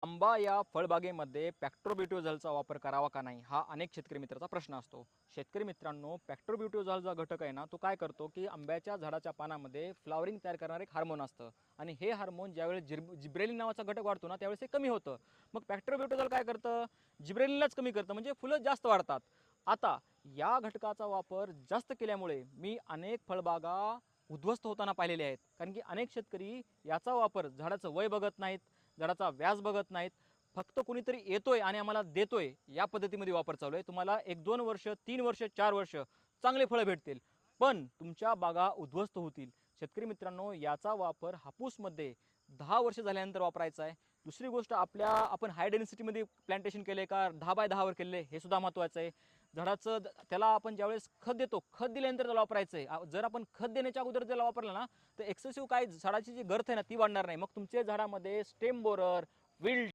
आंबा या फळबागेमध्ये पॅक्ट्रोब्युटोझलचा वापर करावा का नाही हा अनेक शेतकरी मित्राचा प्रश्न असतो. शेतकरी मित्रांनो, पॅक्ट्रोब्युटोझल जो घटक आहे ना, तो काय करतो की आंब्याच्या झाडाच्या पानामध्ये फ्लावरिंग तयार करणारे एक हार्मोन असतं आणि हे हार्मोन ज्यावेळेस जिब्रेलिन नावाचा घटक वाढतो ना, त्यावेळेस हे कमी होतं. मग पॅक्ट्रोब्युटोझल काय करतं, जिब्रेलिनलाच कमी करतं, म्हणजे फुलं जास्त वाढतात. आता या घटकाचा वापर जास्त केल्यामुळे मी अनेक फळबागा उद्ध्वस्त होताना पाहिलेले आहेत. कारण की अनेक शेतकरी याचा वापर झाडाचं वय बघत नाहीत, झाडाचा व्यास बघत नाहीत, फक्त कुणीतरी येतोय आणि आम्हाला देतोय या पद्धतीमध्ये वापर चालू आहे. तुम्हाला 1-2 वर्ष, 3 वर्ष, 4 वर्ष चांगले फळं भेटतील, पण तुमच्या बागा उद्ध्वस्त होतील. शेतकरी मित्रांनो, याचा वापर हापूसमध्ये 10 वर्ष झाल्यानंतर वापरायचा आहे. दुसरी गोष्ट, आपण हाय डेन्सिटीमध्ये प्लांटेशन केले का 10 बाय 10वर केले हे सुद्धा महत्त्वाचं आहे. झाडाचं त्याला आपण ज्यावेळेस खत देतो, खत दिल्यानंतर त्याला वापरायचं आहे. जर आपण खत देण्याच्या अगोदर त्याला वापरलं ना, तर एक्सेसिव्ह काय झाडाची जी गर्थ आहे ना ती वाढणार नाही. मग तुमच्या झाडामध्ये स्टेम बोरर, विल्ट